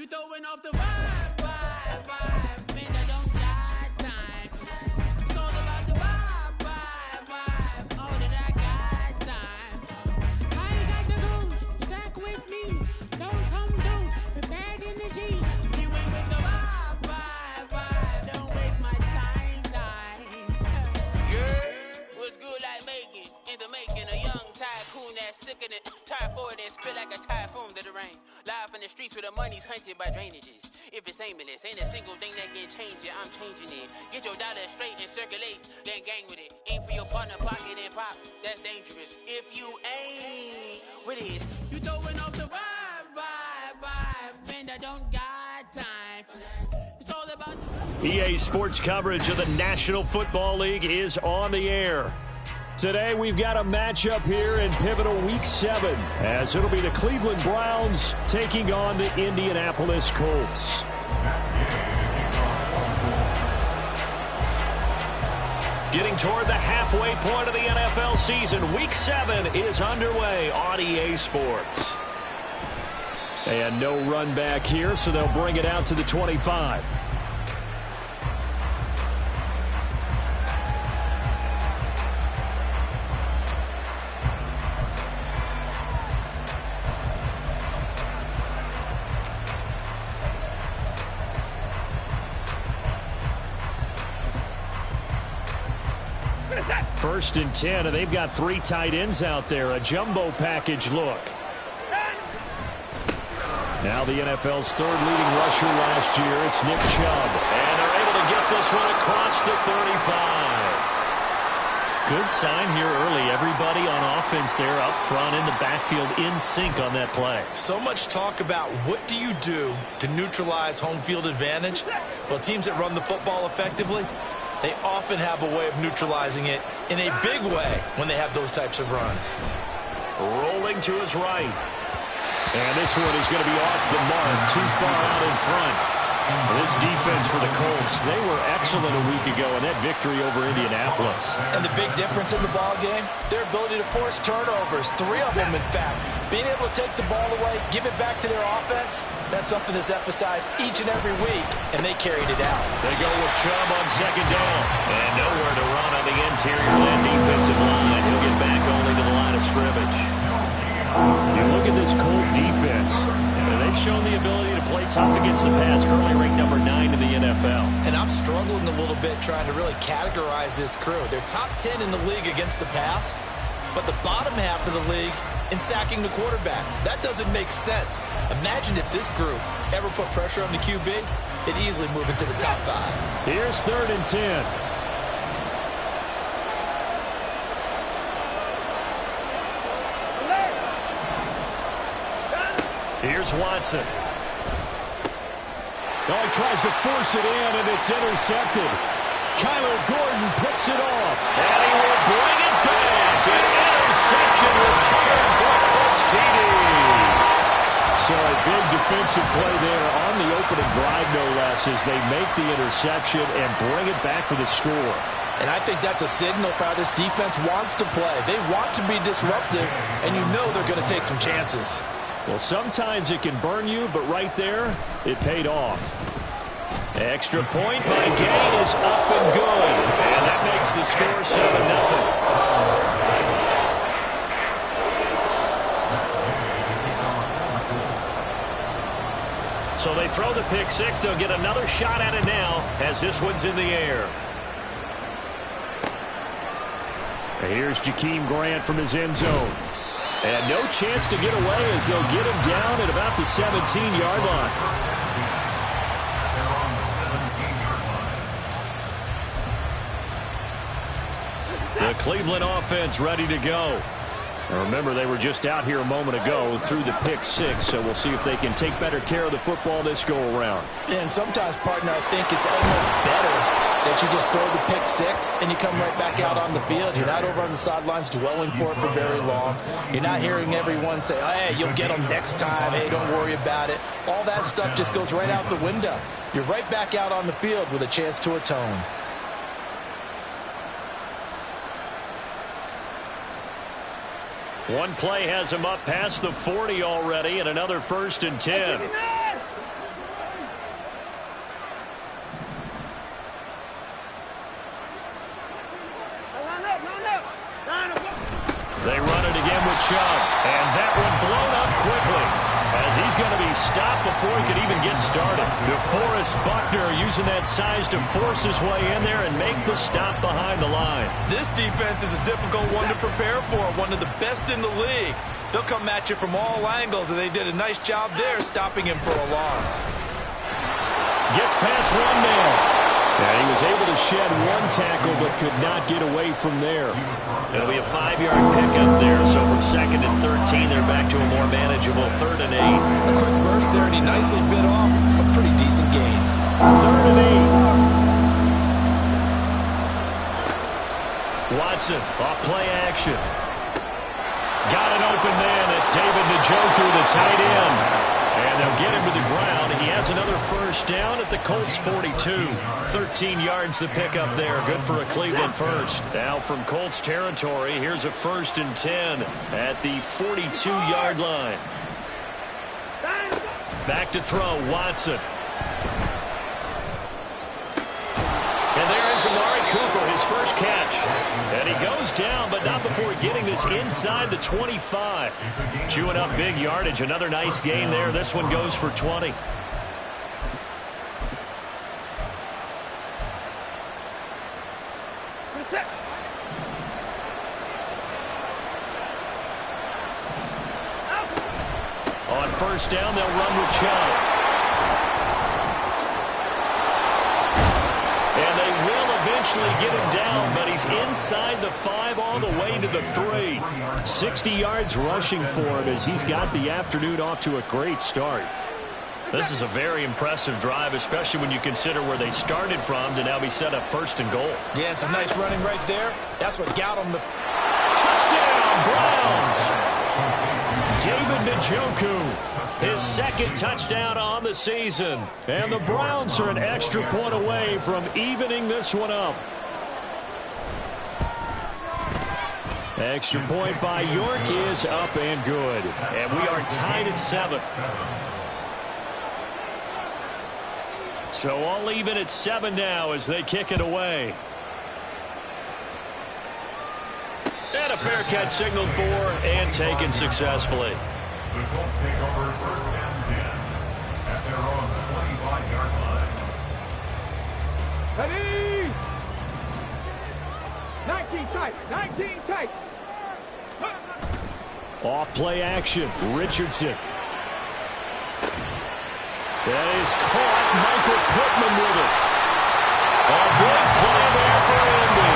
You throwing off the vibe, man, I don't got time. It's all about the vibe, all that I got time. I ain't got the goose, stack with me, don't come through, with bad energy. You ain't with the vibe, don't waste my time. Yeah, what's good like making, in the making, a young tycoon that's sicker than typhoid and spit like a typhoon to the rain. Live in the streets where the money's hunted by drainages. If it's aimless, ain't a single thing that can change it. I'm changing it. Get your dollar straight and circulate, then gang with it. Aim for your partner, pocket and pop. That's dangerous. If you ain't with it, you throwing off the vibe, man, I don't got time for that. It's all about the EA Sports coverage of the National Football League is on the air. Today we've got a matchup here in pivotal Week 7 as it'll be the Cleveland Browns taking on the Indianapolis Colts. Getting toward the halfway point of the NFL season, Week 7 is underway on EA Sports. And no run back here, so they'll bring it out to the 25. First and 10, and they've got 3 tight ends out there. A jumbo package look. Now the NFL's third leading rusher last year, it's Nick Chubb. And they're able to get this one across the 35. Good sign here early. Everybody on offense there up front in the backfield in sync on that play. So much talk about what do you do to neutralize home field advantage? Well, teams that run the football effectively, they often have a way of neutralizing it in a big way when they have those types of runs. Rolling to his right. And this one is going to be off the mark, too far out in front. This defense for the Colts, they were excellent a week ago in that victory over Indianapolis. And the big difference in the ball game, their ability to force turnovers, 3 of them in fact. Being able to take the ball away, give it back to their offense, that's something that's emphasized each and every week, and they carried it out. They go with Chubb on second down. And nowhere to run on the interior of that defensive line. He'll get back only to the line of scrimmage. You look at this Colt defense, and they've shown the ability to play tough against the pass, currently ranked number 9 in the NFL. And I'm struggling a little bit trying to really categorize this crew. They're top 10 in the league against the pass, but the bottom half of the league in sacking the quarterback. That doesn't make sense. Imagine if this group ever put pressure on the QB, it'd easily move into the top 5. Here's 3rd and 10. Here's Watson. Oh, he tries to force it in, and it's intercepted. Kyler Gordon picks it off. And he will bring it back. An interception return for a Colts TD. So a big defensive play there on the opening drive, no less, as they make the interception and bring it back for the score. And I think that's a signal for how this defense wants to play. They want to be disruptive, and you know they're going to take some chances. Well, sometimes it can burn you, but right there, it paid off. Extra point by Gay is up and good. And that makes the score 7-0. So they throw the pick 6. They'll get another shot at it now as this one's in the air. Here's Jakeem Grant from his end zone. And no chance to get away as they'll get him down at about the 17-yard line. The Cleveland offense ready to go. Now remember, they were just out here a moment ago through the pick 6, so we'll see if they can take better care of the football this go-around. And sometimes, partner, I think it's almost better that you just throw the pick 6 and you come right back out on the field. You're not over on the sidelines dwelling for it for very long. You're not hearing everyone say, oh, hey, you'll get them next time. Hey, don't worry about it. All that stuff just goes right out the window. You're right back out on the field with a chance to atone. One play has him up past the 40 already, and another 1st and 10. They run it again with Chubb. And that one blown up quickly, as he's going to be stopped before he could even get started. DeForest Buckner using that size to force his way in there and make the stop behind the line. This defense is a difficult one to prepare for, one of the best in the league. They'll come at you from all angles, and they did a nice job there stopping him for a loss. Gets past one man. And he was able to shed one tackle but could not get away from there. It'll be a 5-yard pickup there, so from 2nd and 13, they're back to a more manageable 3rd and 8. A quick burst there, and he nicely bit off a pretty decent gain. 3rd and 8. Watson, off play action. Got an open man. That's David Njoku, the tight end. And they'll get him to the ground. He has another first down at the Colts 42. 13 yards to pick up there. Good for a Cleveland first. Now from Colts territory, here's a 1st and 10 at the 42-yard line. Back to throw, Watson. And there is Amari Cooper, his first catch. And he goes down, but not before getting this inside the 25. Chewing up big yardage. Another nice gain there. This one goes for 20. On first down, they'll run with Chubb. And they will eventually get him down, but he's inside the 5 all the way to the 3. 60 yards rushing for him as he's got the afternoon off to a great start. This is a very impressive drive, especially when you consider where they started from to now be set up 1st and goal. Yeah, and some nice running right there. That's what got him the touchdown, Browns! David Njoku, his 2nd touchdown on the season. And the Browns are an extra point away from evening this one up. Extra point by York is up and good. And we are tied at 7. So all even at 7 now as they kick it away. And a fair catch signaled for and taken successfully. The Colts take over 1st and 10 at their own 25-yard line. Ready? 19 tight. 19 tight. Off play action. Richardson. That is caught. Michael Pittman with it. A big play there for Indy.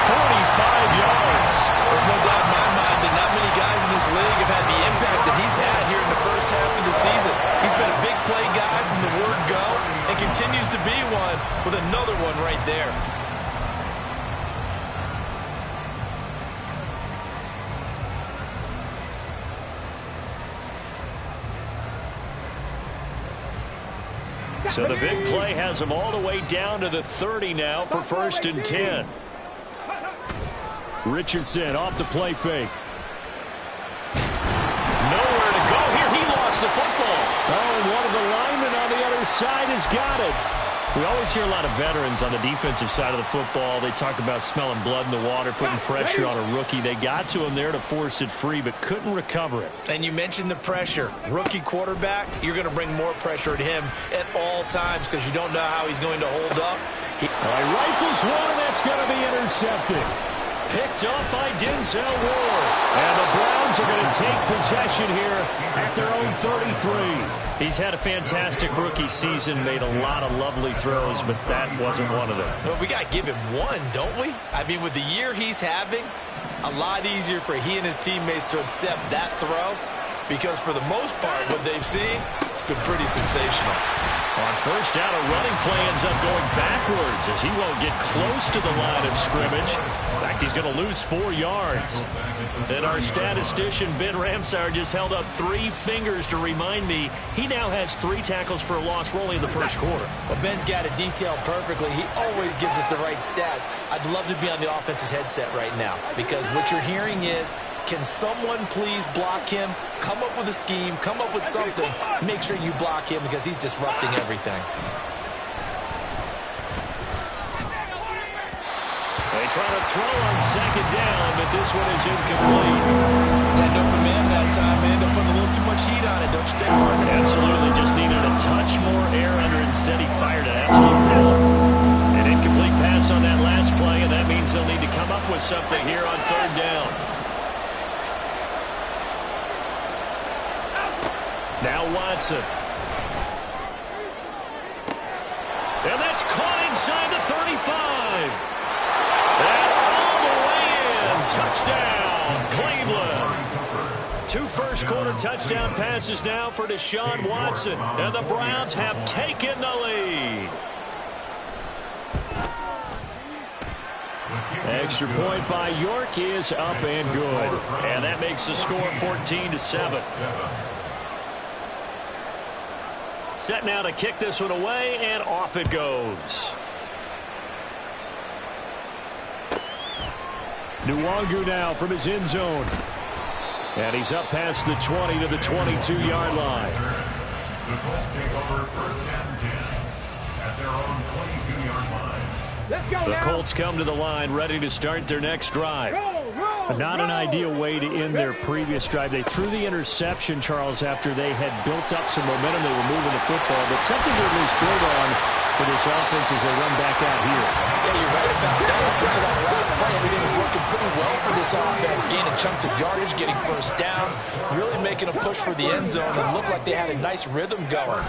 45 yards. There's no doubt in my mind that not many guys in this league have had the impact that he's had here in the first half of the season. He's been a big play guy from the word go and continues to be one with another one right there. So the big play has them all the way down to the 30 now for 1st and 10. Richardson off the play fake. Nowhere to go here. He lost the football. Oh, and one of the linemen on the other side has got it. We always hear a lot of veterans on the defensive side of the football. They talk about smelling blood in the water, putting pressure on a rookie. They got to him there to force it free, but couldn't recover it. And you mentioned the pressure. Rookie quarterback, you're going to bring more pressure at him at all times because you don't know how he's going to hold up. He rifles one, and that's going to be intercepted. Picked up by Denzel Ward. And the Browns are going to take possession here at their own 33. He's had a fantastic rookie season, made a lot of lovely throws, but that wasn't one of them. Well, we got to give him one, don't we? I mean, with the year he's having, a lot easier for he and his teammates to accept that throw because for the most part, what they've seen, it's been pretty sensational. On first down, a running play ends up going backwards as he won't get close to the line of scrimmage. In fact, he's going to lose 4 yards. And our statistician, Ben Ramsauer, just held up 3 fingers to remind me he now has 3 tackles for a loss rolling in the first quarter. Well, Ben's got it detailed perfectly. He always gives us the right stats. I'd love to be on the offense's headset right now because what you're hearing is, can someone please block him? Come up with a scheme. Come up with something. Make sure you block him because he's disrupting everything. It's trying to throw on second down, but this one is incomplete. Had no command that time and ended up putting a little too much heat on it, don't you think, partner? Absolutely. Just needed a touch more air under it. Instead, he fired an absolute pellet. An incomplete pass on that last play, and that means they'll need to come up with something here on third down. Now Watson. And that's caught inside the 35. And all the way in. Touchdown, Cleveland. 2 first-quarter touchdown passes now for Deshaun Watson. And the Browns have taken the lead. Extra point by York is up and good. And that makes the score 14-7. Set now to kick this one away, and off it goes. Nwangu now from his end zone. And he's up past the 20 to the 22-yard line. The Colts take over first and 10 at their own 22-yard line. Let's go The now. Colts come to the line ready to start their next drive. Not an ideal way to end their previous drive. They threw the interception, Charles, after they had built up some momentum. They were moving the football, but something to at least build on for this offense as they run back out here. Yeah, you're right about that. Up until that last play, everything was working pretty well for this offense. Gaining chunks of yardage, getting first downs, really making a push for the end zone, and looked like they had a nice rhythm going.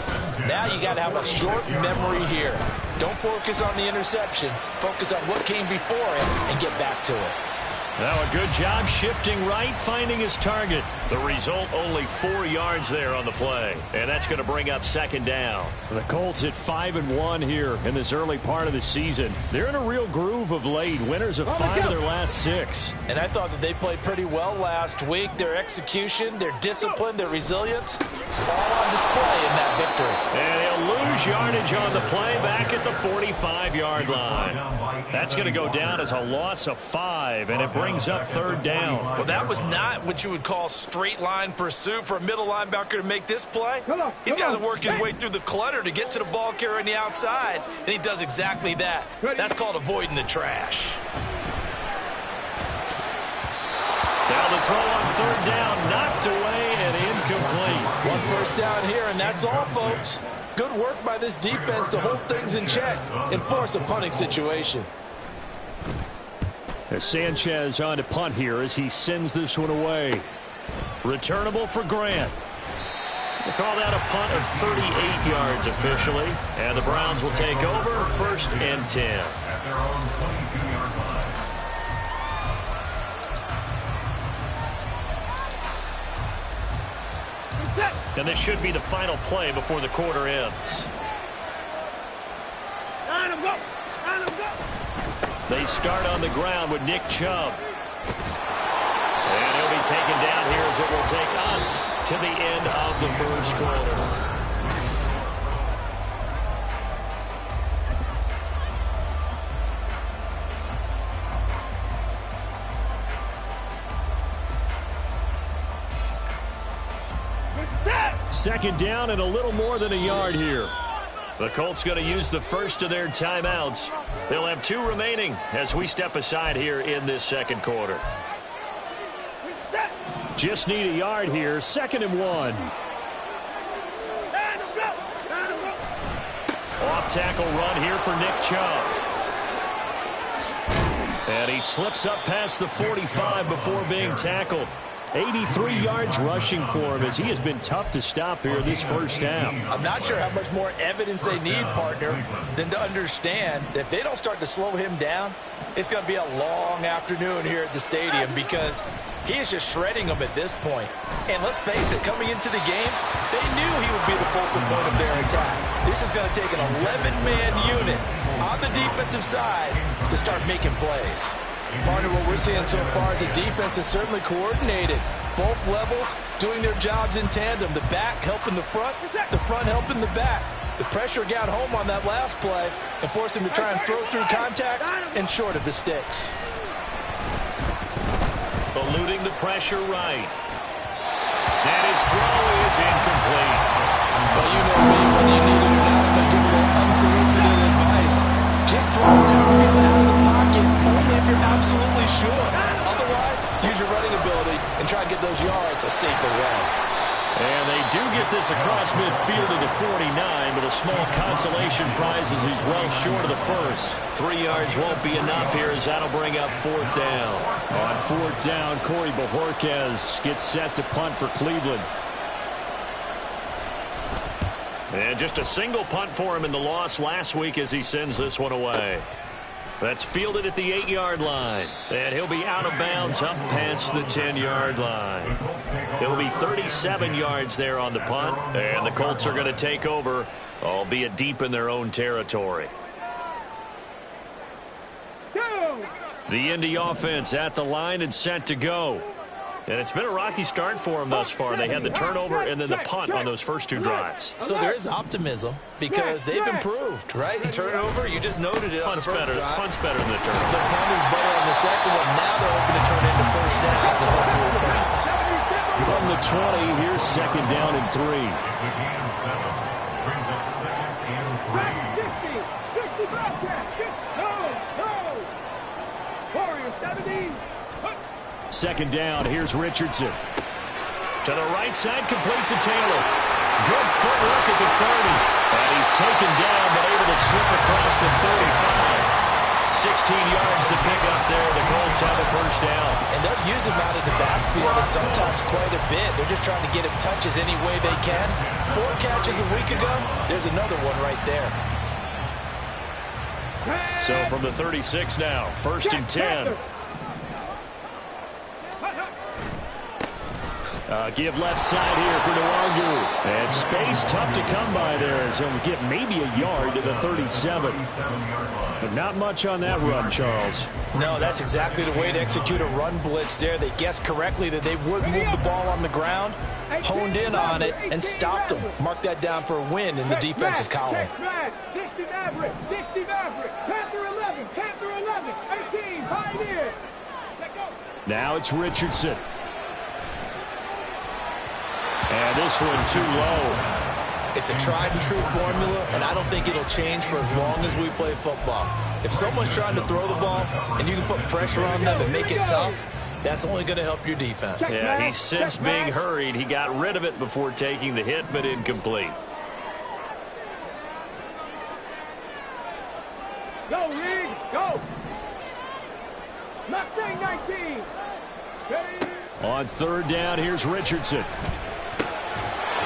Now you got to have a short memory here. Don't focus on the interception. Focus on what came before it and get back to it. Now a good job shifting right, finding his target. The result, only 4 yards there on the play. And that's going to bring up second down. The Colts at 5-1 here in this early part of the season. They're in a real groove of late. Winners of 5 of their last 6. And I thought that they played pretty well last week. Their execution, their discipline, their resilience, all on display in that victory. And he'll lose yardage on the play back at the 45-yard line. That's going to go down as a loss of 5, and it brings up third down. Well, that was not what you would call straight line pursuit for a middle linebacker to make this play. He's got to work his way through the clutter to get to the ball carrier on the outside, and he does exactly that. That's called avoiding the trash. Now the throw on third down, knocked away and incomplete. 1 first down here, and that's all, folks. Good work by this defense to hold things in check and force a punting situation. As Sanchez on to punt here as he sends this one away. Returnable for Grant. They call that a punt of 38 yards officially. And the Browns will take over first and 10. At their own 22-yard line. And this should be the final play before the quarter ends. They start on the ground with Nick Chubb. And he'll be taken down here as it will take us to the end of the first quarter. Second down and a little more than a yard here. The Colts going to use the first of their timeouts. They'll have 2 remaining as we step aside here in this second quarter. Just need a yard here. 2nd and 1. Off tackle run here for Nick Chubb. And he slips up past the 45 before being tackled. 83 yards rushing for him as he has been tough to stop here this first half. I'm not sure how much more evidence they need, partner, than to understand that if they don't start to slow him down, it's going to be a long afternoon here at the stadium because he is just shredding them at this point. And let's face it, coming into the game, they knew he would be the focal point of their attack. This is going to take an 11-man unit on the defensive side to start making plays. Partner, what we're seeing so far is the defense is certainly coordinated. Both levels doing their jobs in tandem. The back helping the front helping the back. The pressure got home on that last play and forced him to try and throw through contact and short of the sticks. Eluding the pressure right. And his throw is incomplete. Well, you know me, whether you need it or not, I'm going to give you unsolicited advice. Just throw it downfield out of the pocket, only if you're be sure. Otherwise, use your running ability and try to get those yards a safer way. And they do get this across midfield to the 49, but a small consolation prize as he's well short of the first. 3 yards won't be enough here as that'll bring up 4th down. On 4th down, Corey Bojorquez gets set to punt for Cleveland. And just a single punt for him in the loss last week as he sends this one away. That's fielded at the 8-yard line. And he'll be out of bounds up past the 10-yard line. It'll be 37 yards there on the punt. And the Colts are going to take over, albeit deep in their own territory. The Indy offense at the line and set to go. And it's been a rocky start for them thus far. They had the turnover and then the punt on those first 2 drives. So there is optimism because they've improved, right? Turnover, you just noted it on the first drive. Punt's better than the turnover. The punt is better on the second one. Now they're hoping to turn it into first downs and hopefully points. From the 20, here's 2nd down and 3. It's a gain of 7. Brings up 2nd and 3. 60, 65 catch. No. Warrior 70. 2nd down, here's Richardson. To the right side, complete to Taylor. Good footwork at the 30. And he's taken down, but able to slip across the 35. 16 yards to pick up there. The Colts have a first down. And they'll use him out of the backfield and sometimes quite a bit. They're just trying to get him touches any way they can. 4 catches a week ago. There's another one right there. So from the 36 now, 1st and 10. Give left side here for Nwangu. And space tough to come by there as he'll get maybe a yard to the 37. But not much on that run, Charles. No, that's exactly the way to execute a run blitz there. They guessed correctly that they would move the ball on the ground, honed in on it, and stopped them. Mark that down for a win in the defense's column. 60 Maverick, Panther 11, 18, Pioneer. Now it's Richardson. And this one too low. It's a tried and true formula, and I don't think it'll change for as long as we play football. If someone's trying to throw the ball and you can put pressure on them and make it tough, that's only going to help your defense. Yeah, he sensed being hurried. He got rid of it before taking the hit, but incomplete. Go, Reed, go. Mustang 19. On 3rd down, here's Richardson.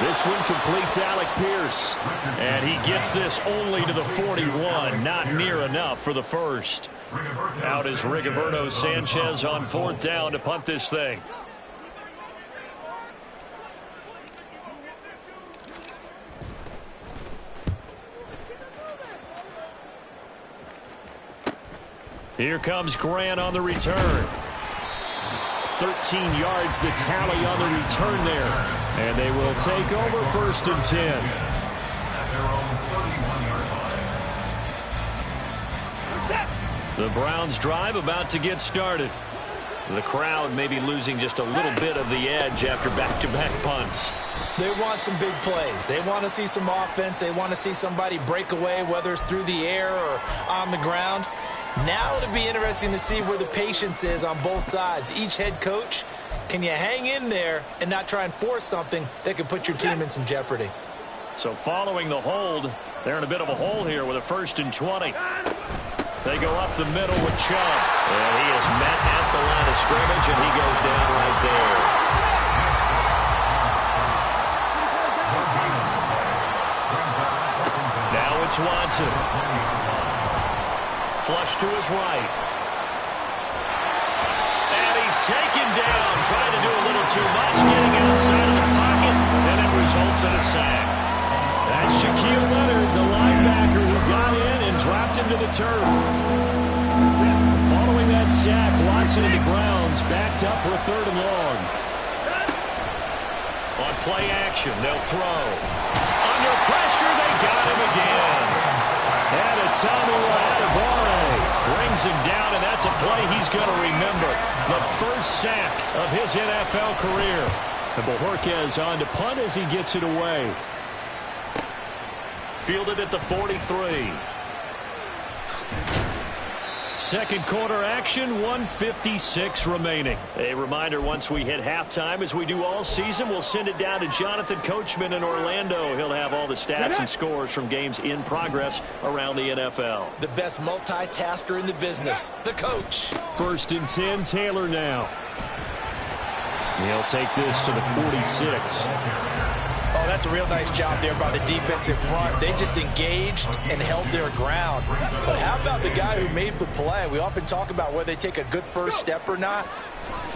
This one completes Alec Pierce. And he gets this only to the 41. Not near enough for the first. Out is Rigoberto Sanchez on 4th down to punt this thing. Here comes Grant on the return. 13 yards the tally on the return there. And they will take over 1st and 10. The Browns drive about to get started. The crowd may be losing just a little bit of the edge after back-to-back punts. They want some big plays. They want to see some offense. They want to see somebody break away, whether it's through the air or on the ground. Now it'll be interesting to see where the patience is on both sides. Each head coach, can you hang in there and not try and force something that could put your team in some jeopardy? So following the hold, they're in a bit of a hole here with a 1st and 20. They go up the middle with Chubb. And he is met at the line of scrimmage, and he goes down right there. Now it's Watson. Flush to his right. And he's taken down, trying to do a little too much, getting outside of the pocket, and it results in a sack. That's Shaquille Leonard, the linebacker who got in and dropped him to the turf. Following that sack, Watson and the Browns backed up for a 3rd and long. On play action, they'll throw. Under pressure, they got him again. And a Tommy Adebawore brings him down, and that's a play he's going to remember. The first sack of his NFL career. And Bojorquez on to punt as he gets it away. Fielded at the 43. Second quarter action, 1:56 remaining. A reminder, once we hit halftime, as we do all season, we'll send it down to Jonathan Coachman in Orlando. He'll have all the stats and scores from games in progress around the NFL. The best multitasker in the business, the coach. 1st and 10, Taylor now. He'll take this to the 46. Oh, that's a real nice job there by the defense in front. They just engaged and held their ground. But how about the guy who made the play? We often talk about whether they take a good first step or not.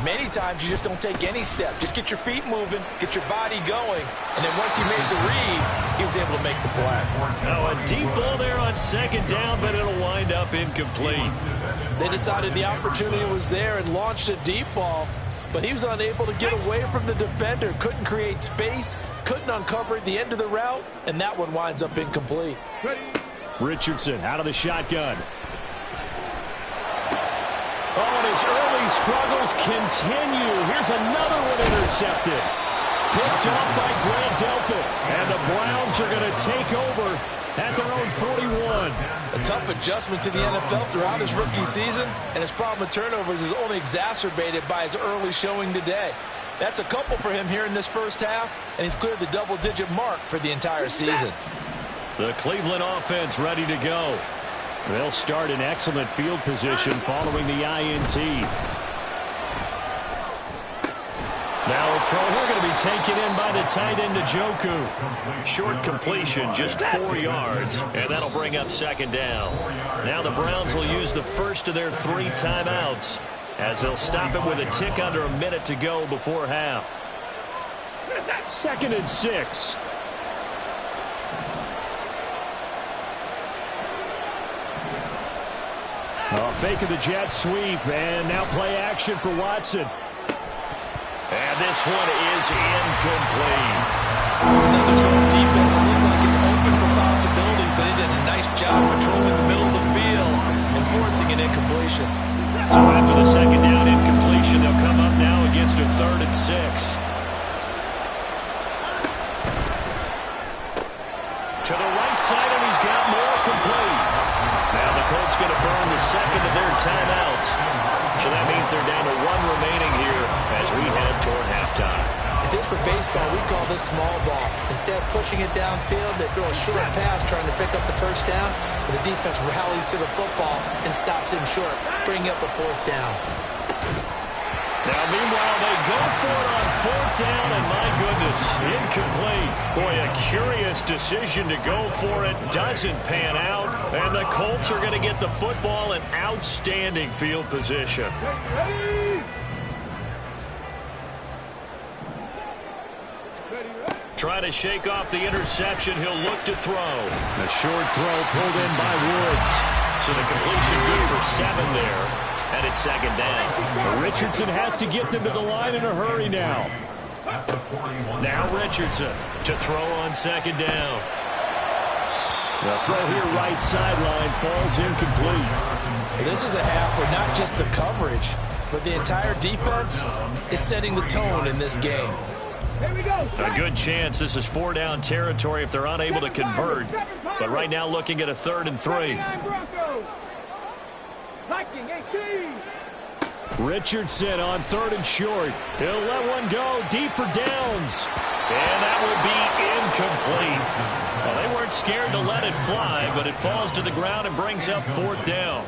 Many times you just don't take any step. Just get your feet moving, get your body going, and then once he made the read, he was able to make the play. Now a deep ball there on 2nd down, but it'll wind up incomplete. They decided the opportunity was there and launched a deep ball, but he was unable to get away from the defender, couldn't create space, couldn't uncover at the end of the route, and that one winds up incomplete. Richardson out of the shotgun. Oh, and his early struggles continue. Here's another one intercepted. Picked off by Grant Delpit. And the Browns are going to take over at their own 41. A tough adjustment to the NFL throughout his rookie season, and his problem with turnovers is only exacerbated by his early showing today. That's a couple for him here in this first half, and he's cleared the double-digit mark for the entire season. The Cleveland offense ready to go. They'll start in excellent field position following the INT. Now a throw here going to be taken in by the tight end, Njoku. Short completion, just 4 yards, and that'll bring up 2nd down. Now the Browns will use the first of their 3 timeouts, as they'll stop it with a tick under a minute to go before half. 2nd and 6. Fake of the jet sweep, and now play action for Watson. And this one is incomplete. It's another zone defense. It looks like it's open for possibilities, but they did a nice job patrolling the middle of the field and forcing an incompletion. So after the 2nd down incompletion, they'll come up now against a 3rd and 6. To the right side, and he's got more complete. Now the Colts going to burn the 2nd of their timeouts. So that means they're down to 1 remaining here as we head toward halftime. If this were baseball, we call this small ball. Instead of pushing it downfield, they throw a short pass trying to pick up the 1st down, but the defense rallies to the football and stops him short, bringing up a 4th down. Now, meanwhile, they go for it on 4th down, and my goodness, incomplete. Boy, a curious decision to go for it. Doesn't pan out, and the Colts are going to get the football in outstanding field position. Trying to shake off the interception. He'll look to throw. A short throw pulled in by Woods. So the completion good for 7 there. And it's 2nd down. Richardson has to get them to the line in a hurry now. Now Richardson to throw on 2nd down. The throw here right sideline falls incomplete. This is a half where not just the coverage, but the entire defense is setting the tone in this game. A good chance this is 4-down territory if they're unable to convert. But right now looking at a 3rd and 3. Richardson on 3rd and short. He'll let one go deep for downs. And that will be incomplete. Well, they weren't scared to let it fly, but it falls to the ground and brings up 4th down.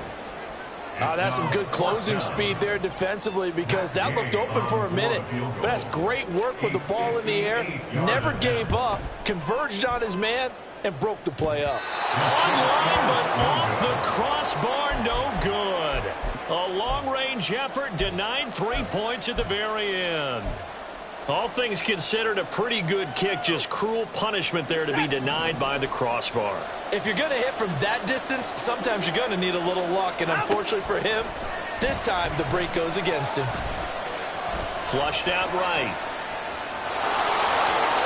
That's some good closing speed there defensively, because that looked open for a minute. But that's great work with the ball in the air. Never gave up, converged on his man, and broke the play up. Online, but off the crossbar, no good. A long-range effort denied 3 points at the very end. All things considered, a pretty good kick, just cruel punishment there to be denied by the crossbar. If you're going to hit from that distance, sometimes you're going to need a little luck, and unfortunately for him, this time the break goes against him. Flushed out right.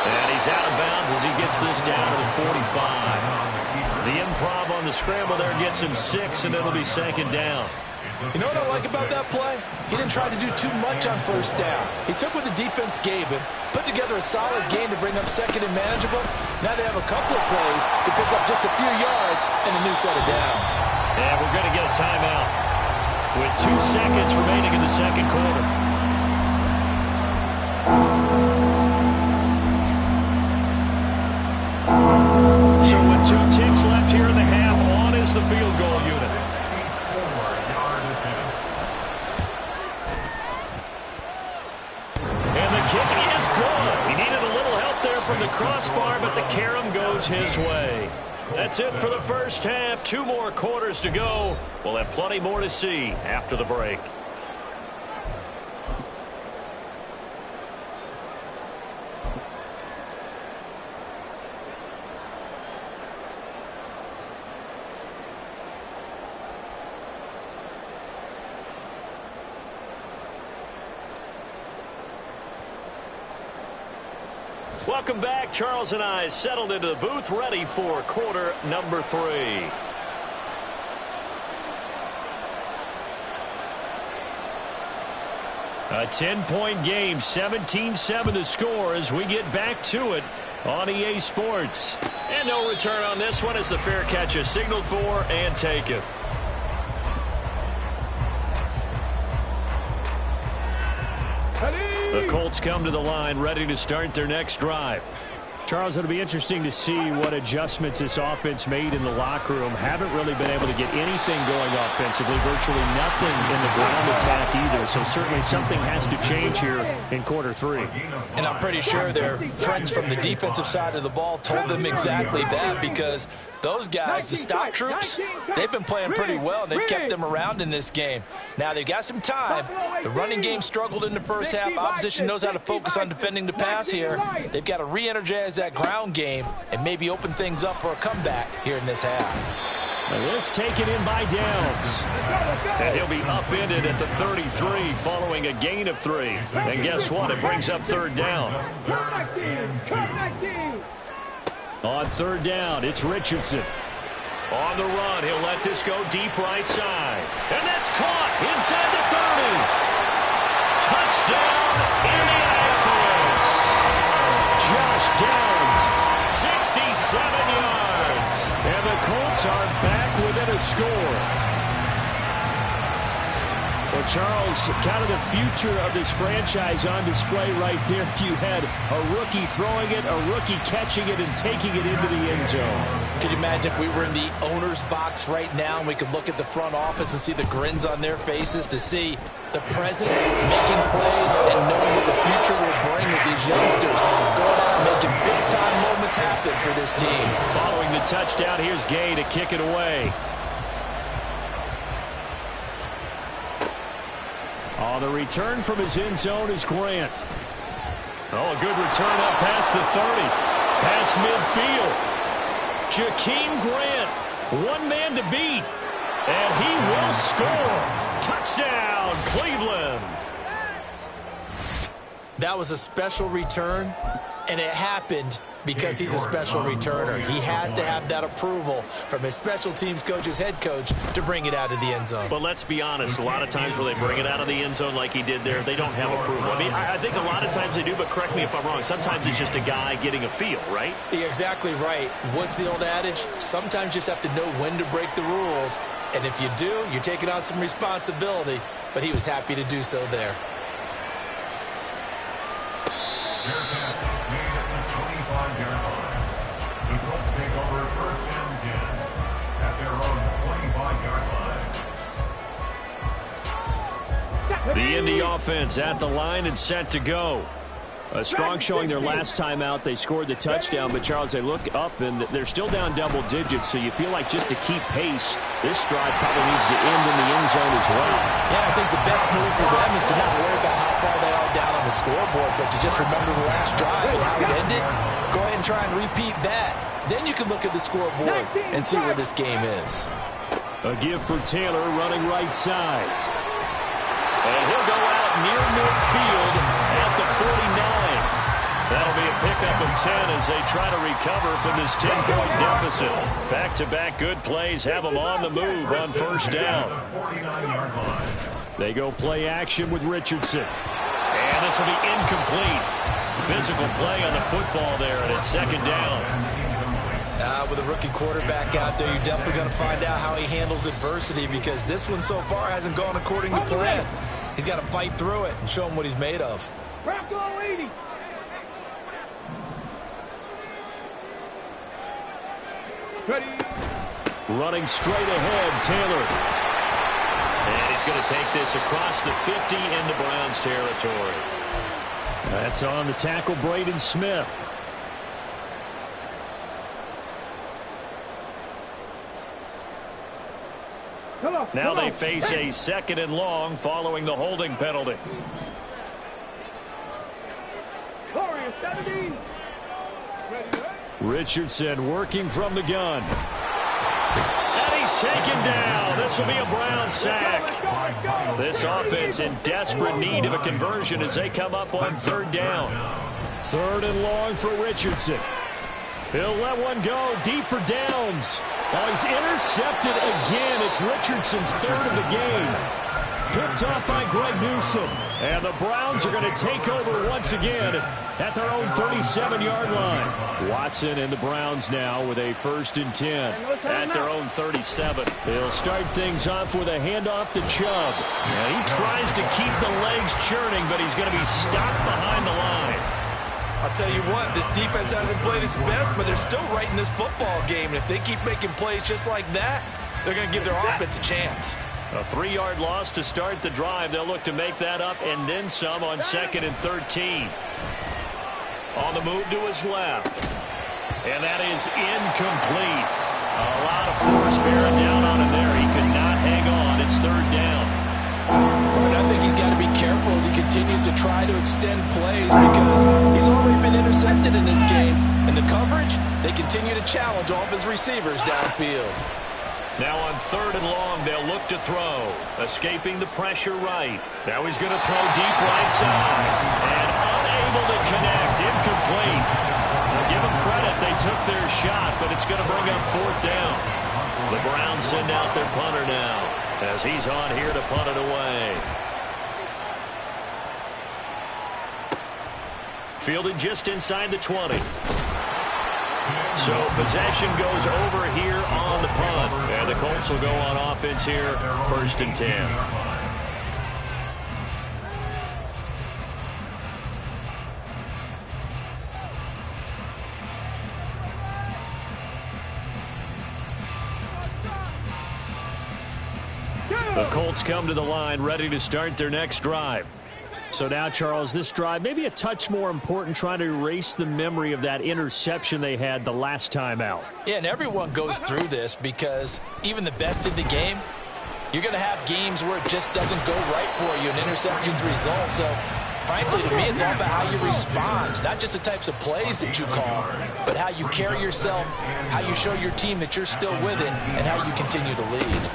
And he's out of bounds as he gets this down to the 45. The improv on the scramble there gets him 6, and it'll be 2nd down. You know what I like about that play? He didn't try to do too much on 1st down. He took what the defense gave him, put together a solid game to bring up 2nd and manageable. Now they have a couple of plays to pick up just a few yards and a new set of downs. And we're going to get a timeout. with 2 seconds remaining in the second quarter. So with 2 ticks left here in the half, on is the field goal unit. And the kick is good. He needed a little help there from the crossbar, but the carom goes his way. That's it for the first half. 2 more quarters to go. We'll have plenty more to see after the break. Welcome back. Charles and I settled into the booth, ready for quarter number 3. A 10-point game, 17-7 the score as we get back to it on EA Sports. And no return on this one as the fair catch is signaled for and taken. The Colts come to the line, ready to start their next drive. Charles, it'll be interesting to see what adjustments this offense made in the locker room. Haven't really been able to get anything going offensively, virtually nothing in the ground attack either. So certainly something has to change here in quarter 3. And I'm pretty sure their friends from the defensive side of the ball told them exactly that, because those guys, the stock troops, they've been playing pretty well, and they've kept them around in this game. Now, they've got some time. The running game struggled in the first half. Opposition knows how to focus on defending the pass here. They've got to re-energize that ground game and maybe open things up for a comeback here in this half. And this taken in by Downs. And he'll be upended at the 33 following a gain of 3. And guess what? It brings up third down. On third down, it's Richardson. On the run, he'll let this go deep right side. And that's caught inside the 30. Touchdown, Indianapolis. Josh Downs, 67 yards. And the Colts are back within a score. Well, Charles, kind of the future of this franchise on display right there. You had a rookie throwing it, a rookie catching it, and taking it into the end zone. Could you imagine if we were in the owner's box right now and we could look at the front office and see the grins on their faces, to see the present making plays and knowing what the future will bring with these youngsters going out and making big-time moments happen for this team. Following the touchdown, here's Gay to kick it away. Oh, the return from his end zone is Grant. Oh, a good return up past the 30. Past midfield. Jakeem Grant, one man to beat. And he will score. Touchdown, Cleveland. That was a special return, and it happened because he's a special returner. He has to have that approval from his special teams coach, his head coach, to bring it out of the end zone. But let's be honest, a lot of times where they bring it out of the end zone like he did there, they don't have approval. I mean, I think a lot of times they do, but correct me if I'm wrong. Sometimes it's just a guy getting a feel, right? You're exactly right. What's the old adage? Sometimes you just have to know when to break the rules. And if you do, you're taking on some responsibility. But he was happy to do so there. The Colts take over first and 10 at their own 25-yard line. The Indy offense at the line and set to go. A strong showing their last time out. They scored the touchdown, but Charles, they look up and they're still down double digits, so you feel like just to keep pace, this drive probably needs to end in the end zone as well. Yeah, I think the best move for them is to not worry about how far they are down on the scoreboard, but to just remember the last drive and how it ended. Go ahead and try and repeat that. Then you can look at the scoreboard and see where this game is. A give for Taylor running right side. And he'll go out near midfield at the 49. That'll be a pickup of 10 as they try to recover from this 10-point deficit. Back-to-back good plays have them on the move on first down. They go play action with Richardson. And this will be incomplete. Physical play on the football there, and it's second down. With a rookie quarterback out there, you're definitely going to find out how he handles adversity, because this one so far hasn't gone according to plan. He's got to fight through it and show him what he's made of. Bronco 80. Ready. Running straight ahead, Taylor. And he's going to take this across the 50 into Browns territory. That's on the tackle, Braden Smith. Now they face a 2nd and long following the holding penalty. Warriors 70. Richardson working from the gun. And he's taken down. This will be a Brown sack. This offense in desperate need of a conversion as they come up on 3rd down. 3rd and long for Richardson. He'll let one go deep for Downs. Now he's intercepted again. It's Richardson's 3rd of the game. Picked off by Greg Newsome. And the Browns are going to take over once again at their own 37-yard line. Watson and the Browns now with a 1st and 10 at their own 37. They'll start things off with a handoff to Chubb. And he tries to keep the legs churning, but he's going to be stopped behind the line. I'll tell you what, this defense hasn't played its best, but they're still right in this football game. And if they keep making plays just like that, they're going to give their offense a chance. A 3-yard loss to start the drive. They'll look to make that up and then some on 2nd and 13. On the move to his left. And that is incomplete. A lot of force bearing down on him there. He could not hang on. It's 3rd down. And I think he's got to be careful as he continues to try to extend plays, because he's already been intercepted in this game. And the coverage, they continue to challenge all of his receivers downfield. Now on 3rd and long, they'll look to throw. Escaping the pressure right. Now he's going to throw deep right side. And unable to connect. Incomplete. Now give them credit. They took their shot, but it's going to bring up 4th down. The Browns send out their punter now, as he's on here to punt it away. Fielded just inside the 20. So possession goes over here on the punt. And the Colts will go on offense here, 1st and 10. The Colts come to the line ready to start their next drive. So now, Charles, this drive maybe a touch more important, trying to erase the memory of that interception they had the last time out. Yeah, and everyone goes through this, because even the best in the game, you're going to have games where it just doesn't go right for you, and interceptions result. So, frankly, to me, it's all about how you respond, not just the types of plays that you call, but how you carry yourself, how you show your team that you're still with it, and how you continue to lead.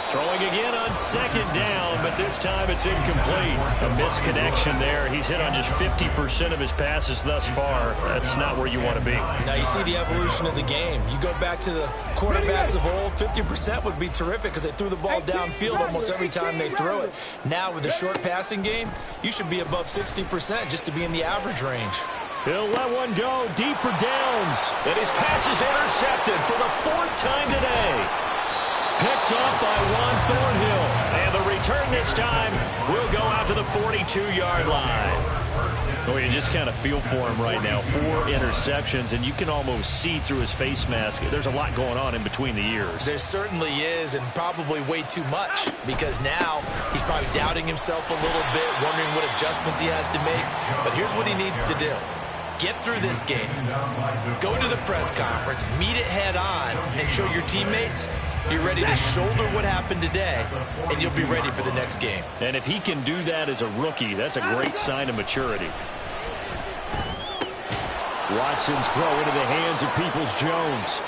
Throwing again on 2nd down, but this time it's incomplete. A misconnection there. He's hit on just 50% of his passes thus far. That's not where you want to be. Now you see the evolution of the game. You go back to the quarterbacks of old, 50% would be terrific because they threw the ball downfield almost every time they threw it. Now with the short passing game, you should be above 60% just to be in the average range. He'll let one go deep for Downs. And his pass is intercepted for the 4th time today. Picked up by Juan Thornhill. And the return this time will go out to the 42-yard line. Well, you just kind of feel for him right now. 4 interceptions, and you can almost see through his face mask. There's a lot going on in between the ears. There certainly is, and probably way too much, because now he's probably doubting himself a little bit, wondering what adjustments he has to make. But here's what he needs to do. Get through this game. Go to the press conference, meet it head on, and show your teammates you're ready to shoulder what happened today, and you'll be ready for the next game. And if he can do that as a rookie, that's a great sign of maturity. Watson's throw into the hands of Peoples-Jones.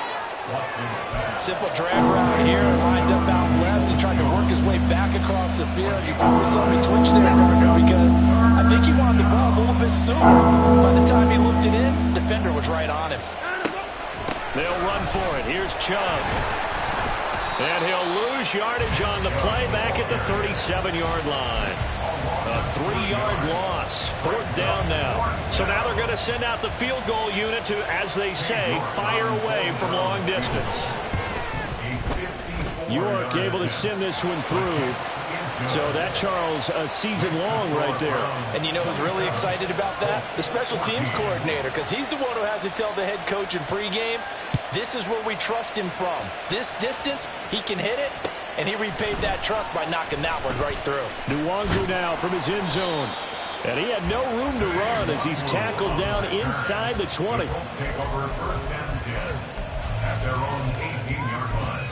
Simple drag route here, lined up out left and tried to work his way back across the field. You probably saw me twitch there, Gardner, because I think he wanted the ball a little bit sooner. By the time he looked it in, the defender was right on him. They'll run for it. Here's Chubb. And he'll lose yardage on the play back at the 37-yard line. A 3-yard loss. 4th down now. So now they're going to send out the field goal unit to, as they say, fire away from long distance. York able to send this one through. So that, Charles, a season long right there. And you know who's really excited about that? The special teams coordinator, because he's the one who has to tell the head coach in pregame, this is where we trust him from. This distance, he can hit it, and he repaid that trust by knocking that one right through. Nwangu now from his end zone. And he had no room to run as he's tackled down inside the 20. Take over first and 10 at their own 18-yard line.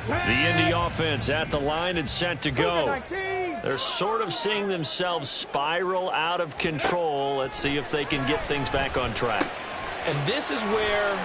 The Indy offense at the line and set to go. They're sort of seeing themselves spiral out of control. Let's see if they can get things back on track. And this is where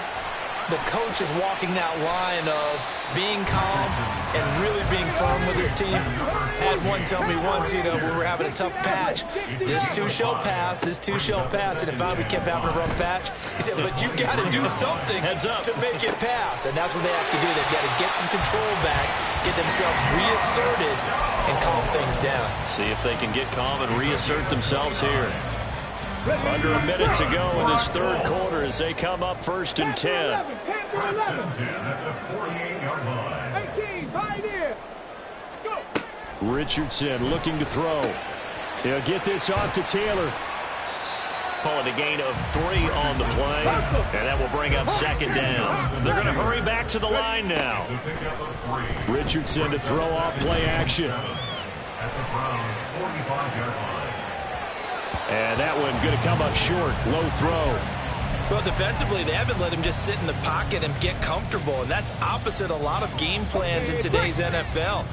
the coach is walking that line of being calm and really being firm with his team. I had one tell me once, you know, when we were having a tough patch, this too shall pass, this too shall pass. And if I kept having a rough patch, he said, but you got to do something to make it pass. And that's what they have to do. They've got to get some control back, get themselves reasserted, and calm things down. See if they can get calm and reassert themselves here. Under a minute to go in this third quarter as they come up first and 10. First and 10 at the 48-yard line. 18, pioneer. Go. Richardson looking to throw. He'll get this off to Taylor. Calling a gain of 3 on the play, and that will bring up second down. They're going to hurry back to the line now. Richardson to throw off play action. At the Browns' 45-yard line. And that one going to come up short. Low throw. Well, defensively, they haven't let him just sit in the pocket and get comfortable, and that's opposite a lot of game plans in today's NFL.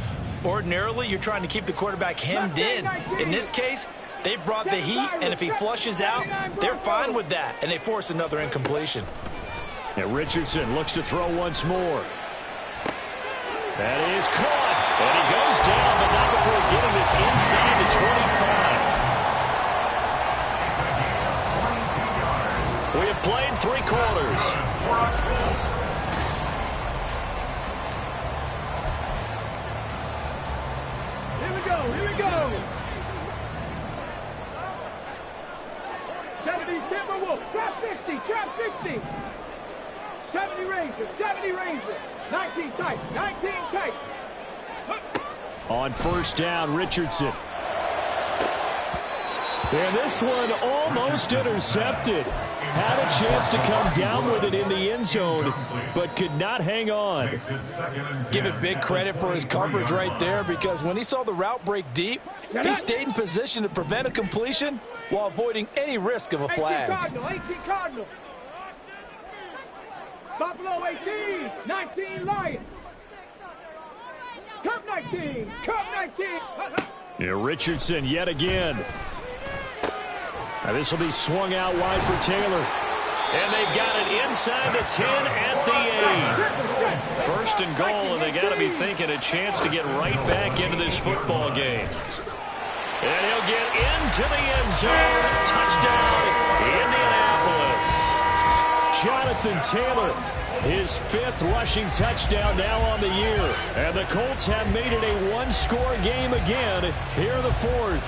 Ordinarily, you're trying to keep the quarterback hemmed in. In this case, they brought the heat, and if he flushes out, they're fine with that, and they force another incompletion. And Richardson looks to throw once more. That is caught, and he goes down, but not before getting this inside the 25. We have played 3 quarters. Here we go, here we go. 70 Timberwolves, trap 60, trap 60. 70 Rangers, 70 Rangers. 19 tight, 19 tight. On first down, Richardson. And this one almost intercepted. Had a chance to come down with it in the end zone, but could not hang on. Give it big credit for his coverage right there, because when he saw the route break deep, he stayed in position to prevent a completion while avoiding any risk of a 18 flag. Cardinal, 18 Cardinal. Buffalo 18, 19 Lions. Cup 19, Cup 19. Yeah, Richardson yet again. Now this will be swung out wide for Taylor. And they've got it inside the 10 at the 8. First and goal, and they got to be thinking a chance to get right back into this football game. And he'll get into the end zone. Touchdown, Indianapolis. Jonathan Taylor, his 5th rushing touchdown now on the year. And the Colts have made it a one-score game again here in the 4th.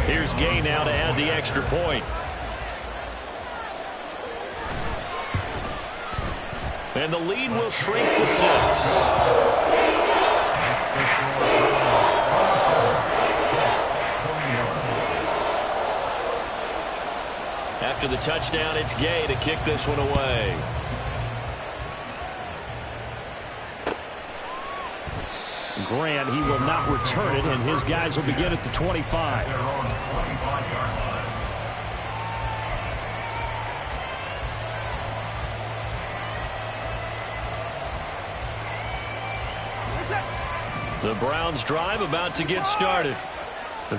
Here's Gay now to add the extra point. And the lead will shrink to 6. After the touchdown, it's Gay to kick this one away. Grant, he will not return it, and his guys will begin at the 25. The Browns drive about to get started.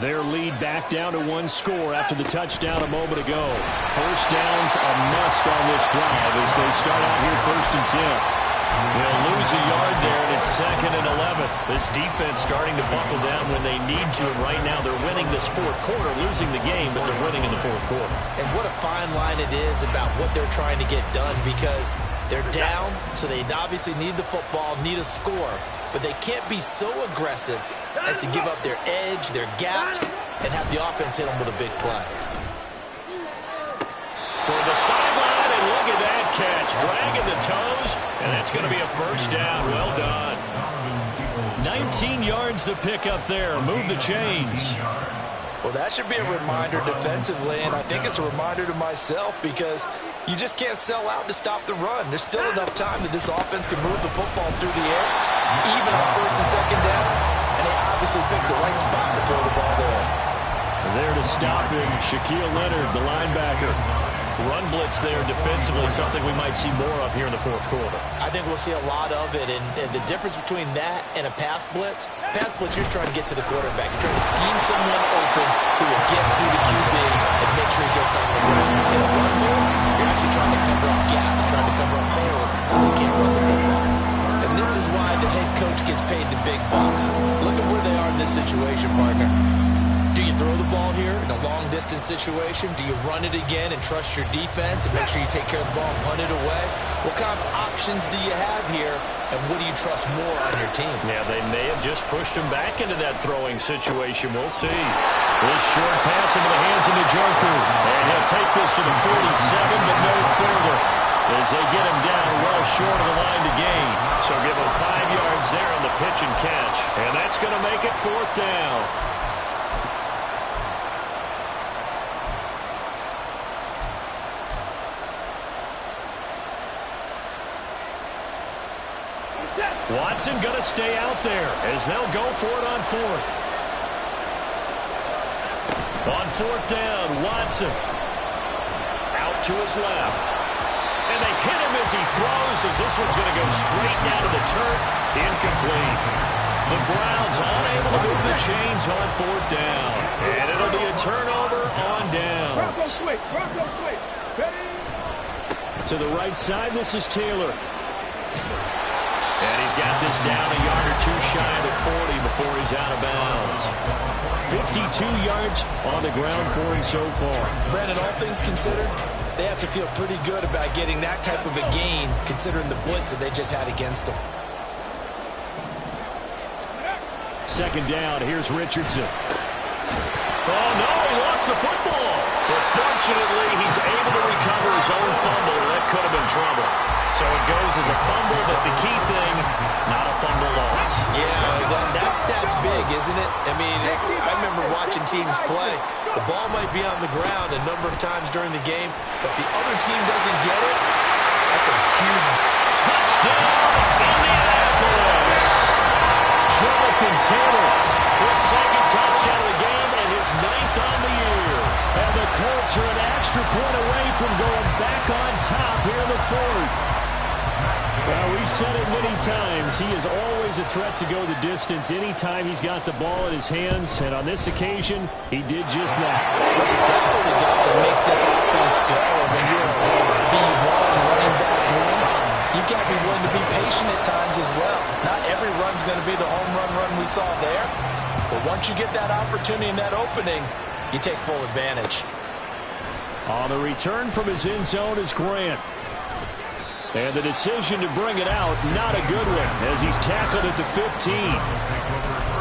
Their lead back down to 1 score after the touchdown a moment ago. First down's a must on this drive as they start out here 1st and 10. They'll lose a yard there, and it's 2nd and 11. This defense starting to buckle down when they need to, and right now they're winning this 4th quarter, losing the game, but they're winning in the 4th quarter. And what a fine line it is about what they're trying to get done, because they're down, so they obviously need the football, need a score, but they can't be so aggressive as to give up their edge, their gaps, and have the offense hit them with a big play. Toward the sideline, and look at that catch. Dragging the toes, and that's going to be a first down. Well done. 19 yards to pick up there. Move the chains. Well, that should be a reminder defensively, and I think it's a reminder to myself because you just can't sell out to stop the run. There's still enough time that this offense can move the football through the air, even on first and second downs, and they obviously picked the right spot to throw the ball there. There to stop him, Shaquille Leonard, the linebacker. Run blitz there defensively, something we might see more of here in the fourth quarter. I think we'll see a lot of it, and the difference between that and a pass blitz, you're just trying to get to the quarterback. You're trying to scheme someone open who will get to the QB and make sure he gets on the ground. In a run blitz, you're actually trying to cover up gaps, trying to cover up holes so they can't run the football. And this is why the head coach gets paid the big bucks. Look at where they are in this situation, partner. Do you throw the ball here in a long-distance situation? Do you run it again and trust your defense and make sure you take care of the ball and punt it away? What kind of options do you have here, and what do you trust more on your team? Yeah, they may have just pushed him back into that throwing situation. We'll see. This short pass into the hands of Njoku. And he'll take this to the 47, but no further, as they get him down well short of the line to gain. So give him 5 yards there on the pitch and catch. And that's going to make it fourth down. Watson going to stay out there as they'll go for it on fourth. On fourth down, Watson out to his left. And they hit him as he throws, as this one's going to go straight down to the turf. Incomplete. The Browns unable to move the chains on fourth down. And it'll be a turnover on downs. Bronco switch. Ready? To the right side, this is Taylor. And he's got this down a yard or two shy of the 40 before he's out of bounds. 52 yards on the ground for him so far. Brandon, all things considered, they have to feel pretty good about getting that type of a gain, considering the blitz that they just had against them. Second down, here's Richardson. Oh, no, he lost the football. But fortunately, he's able to recover his own fumble. That could have been trouble. So it goes as a fumble, but the key thing, not a fumble loss. Yeah, that stat's big, isn't it? I mean, I remember watching teams play. The ball might be on the ground a number of times during the game, but the other team doesn't get it. That's a huge touchdown, Indianapolis. Jonathan Taylor, his second touchdown of the game and his 9th on the year. And the Colts are an extra point away from going back on top here in the fourth. Well, we've said it many times. He is always a threat to go the distance anytime he's got the ball in his hands. And on this occasion, he did just that. Definitely the guy that makes this offense go. When you're a B1 running back room, you've got to be willing to be patient at times as well. Not every run's going to be the home run we saw there. But once you get that opportunity and that opening, you take full advantage. On the return from his end zone is Grant. And the decision to bring it out, not a good one, as he's tackled at the 15.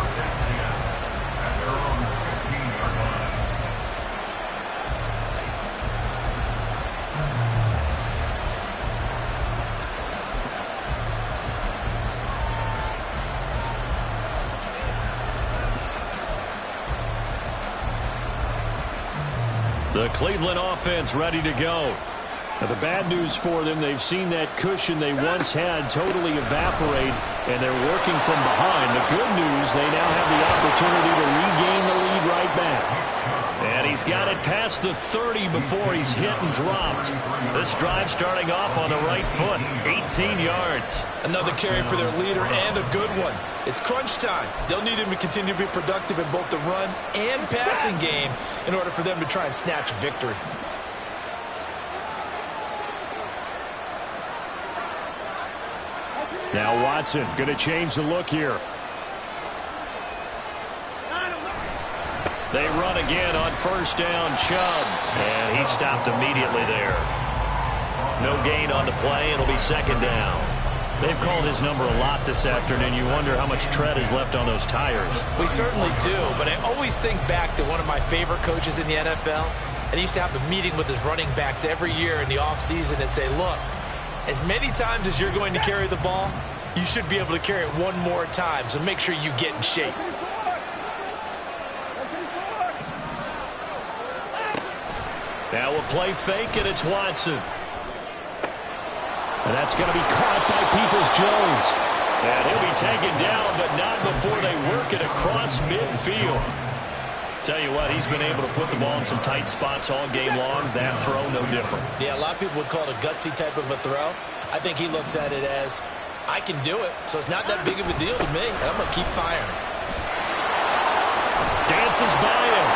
The Cleveland offense ready to go. Now, the bad news for them, they've seen that cushion they once had totally evaporate, and they're working from behind. The good news, they now have the opportunity to regain the lead right back. And he's got it past the 30 before he's hit and dropped. This drive starting off on the right foot, 18 yards. Another carry for their leader and a good one. It's crunch time. They'll need him to continue to be productive in both the run and passing game in order for them to try and snatch victory. Now Watson going to change the look here. They run again on first down, Chubb. And he stopped immediately there. No gain on the play. It'll be second down. They've called his number a lot this afternoon. You wonder how much tread is left on those tires. We certainly do, but I always think back to one of my favorite coaches in the NFL, and he used to have a meeting with his running backs every year in the offseason and say, look, as many times as you're going to carry the ball, you should be able to carry it one more time, so make sure you get in shape. Now we'll play fake, and it's Watson. And that's going to be caught by Peoples-Jones. And he'll be taken down, but not before they work it across midfield. Tell you what, he's been able to put the ball in some tight spots all game long. That throw, no different. Yeah, a lot of people would call it a gutsy type of a throw. I think he looks at it as, I can do it, so it's not that big of a deal to me, and I'm going to keep firing. Dances by him.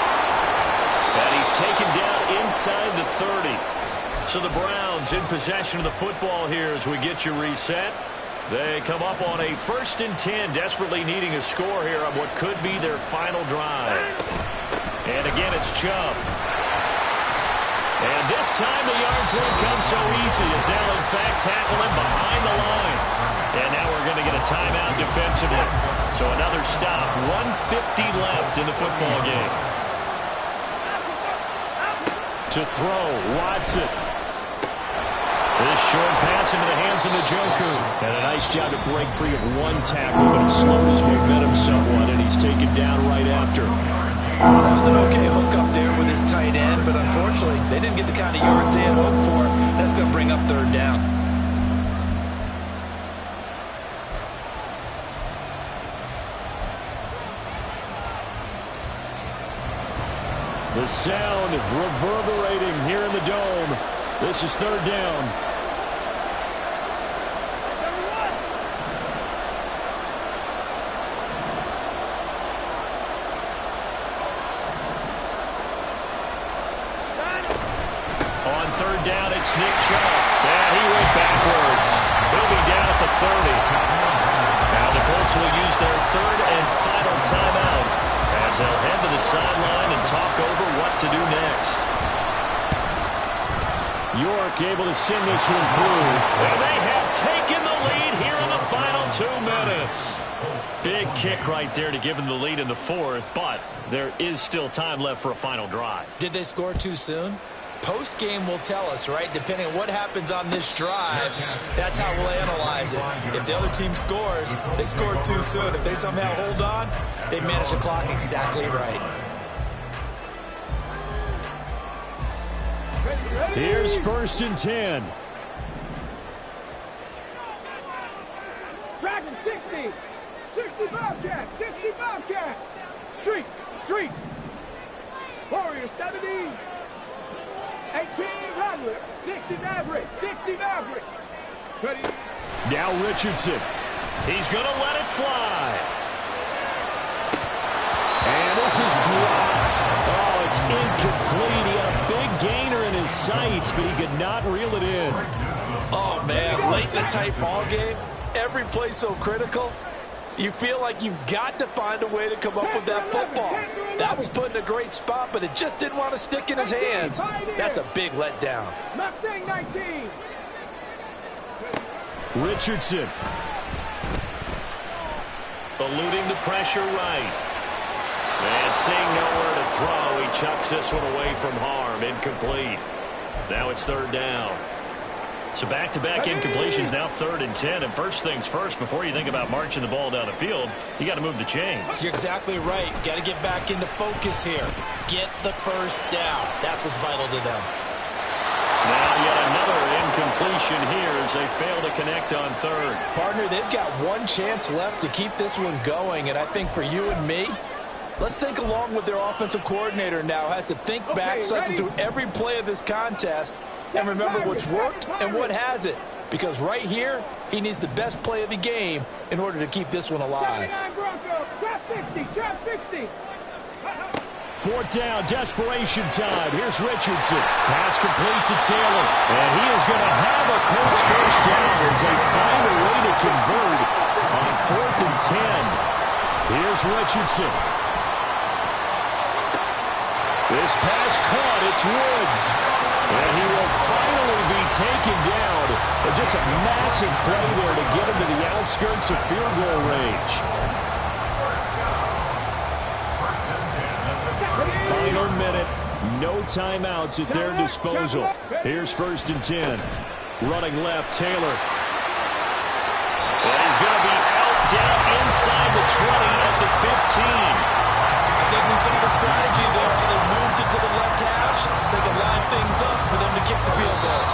And he's taken down inside the 30. So the Browns in possession of the football here as we get you reset. They come up on a 1st and 10, desperately needing a score here on what could be their final drive. And again, it's Chubb. And this time the yards won't come so easy as they'll in fact tackle him behind the line. And now we're going to get a timeout defensively. So another stop, 1:50 left in the football game. To throw, Watson. This short pass into the hands of Njoku. And a nice job to break free of one tackle, but it slowed his momentum somewhat, and he's taken down right after. That was an okay hook up there with his tight end, but unfortunately, they didn't get the kind of yards they had hoped for. That's going to bring up 3rd down. The sound reverberating here in the dome. This is 3rd down. On 3rd down, it's Nick Chubb. Yeah, he went backwards. He'll be down at the 30. Now the Colts will use their 3rd and final timeout as they'll head to the sideline and talk over what to do next. York able to send this one through. And they have taken the lead here in the final 2 minutes. Big kick right there to give them the lead in the 4th, but there is still time left for a final drive. Did they score too soon? Post-game will tell us, right? Depending on what happens on this drive, that's how we'll analyze it. If the other team scores, they scored too soon. If they somehow hold on, they manage the clock exactly right. Here's 1st and 10. Dragon 60. 60 Bobcat. 60 Bobcat. Street. Warrior 70. 18 Rattler. 60 Maverick. 60 Maverick. 30. Now Richardson. He's going to let it fly. And this is dropped. Oh, it's incomplete. He had a big gainer in his sights, but he could not reel it in. Oh, man, late in a tight ball game, every play so critical. You feel like you've got to find a way to come up with that football. That was put in a great spot, but it just didn't want to stick in his hands. That's a big letdown. Mustang 19. Richardson. Eluding the pressure right. And seeing nowhere to throw, he chucks this one away from harm. Incomplete. Now it's 3rd down. So back-to-back incompletions, now 3rd and 10. And first things first, before you think about marching the ball down the field, you got to move the chains. You're exactly right. Got to get back into focus here. Get the first down. That's what's vital to them. Now yet another incompletion here as they fail to connect on 3rd. Partner, they've got one chance left to keep this one going. And I think for you and me, let's think along with their offensive coordinator now. Has to think back, cycle through every play of this contest, and remember what's worked and what hasn't. Because right here, he needs the best play of the game in order to keep this one alive. 79 Broncos. Trap 60. Trap 60. 4th down, desperation time. Here's Richardson. Pass complete to Taylor. And he is going to have a Colts first down as they find a way to convert on 4th and 10. Here's Richardson. This pass caught. It's Woods. And he will finally be taken down. But just a massive play there to get him to the outskirts of field goal range. Final minute. No timeouts at their disposal. Here's 1st and 10. Running left, Taylor. And he's going to be out down inside the 20 at the 15. I think we saw the strategy there, how they moved it to the left hash so they can line things up for them to kick the field goal.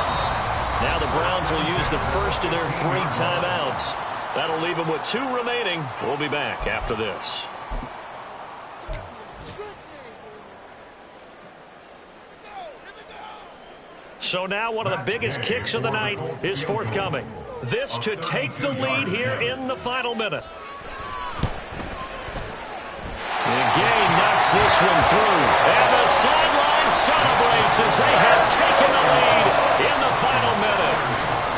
Now the Browns will use the first of their 3 timeouts. That'll leave them with 2 remaining. We'll be back after this. So now one of the biggest kicks of the night is forthcoming. This to take the lead here in the final minute. And Gay knocks this one through. And the sideline celebrates as they have taken the lead in the final minute.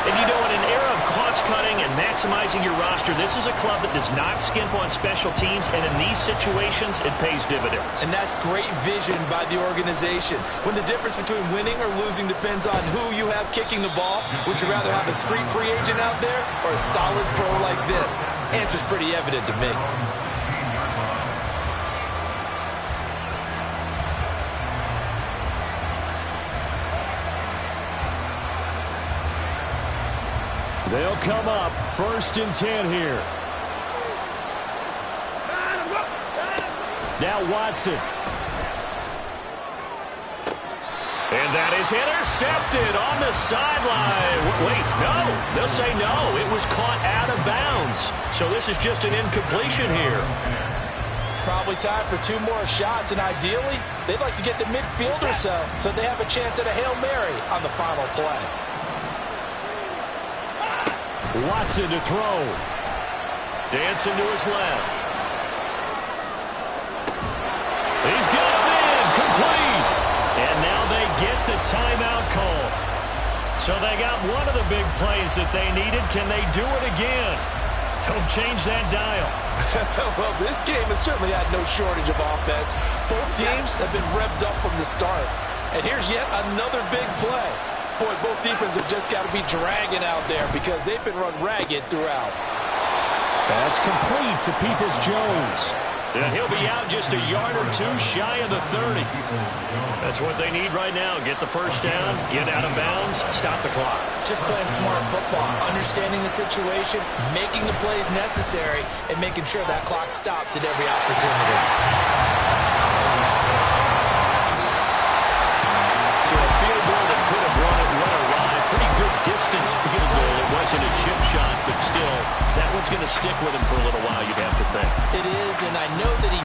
And you know, in an era of cost-cutting and maximizing your roster, this is a club that does not skimp on special teams, and in these situations, it pays dividends. And that's great vision by the organization. When the difference between winning or losing depends on who you have kicking the ball, would you rather have a street free agent out there or a solid pro like this? Answer's pretty evident to me. They'll come up 1st and 10 here. Now Watson. And that is intercepted on the sideline. Wait, no. They'll say no. It was caught out of bounds. So this is just an incompletion here. Probably time for 2 more shots, and ideally, they'd like to get to midfield or so they have a chance at a Hail Mary on the final play. Watson to throw. Dancing to his left. He's got him in. Complete. And now they get the timeout call. So they got one of the big plays that they needed. Can they do it again? Don't change that dial. Well, this game has certainly had no shortage of offense. Both teams have been revved up from the start. And here's yet another big play. Boy, both defenses have just got to be dragging out there because they've been run ragged throughout. That's complete to Peoples-Jones. And he'll be out just a yard or 2 shy of the 30. That's what they need right now. Get the first down, get out of bounds, stop the clock. Just playing smart football, understanding the situation, making the plays necessary, and making sure that clock stops at every opportunity. So a field goal that could have run it went awry. Pretty good distance field goal. It wasn't a chip shot, but still, that one's going to stick with him for a little while, you'd have to think. It is, and I know that he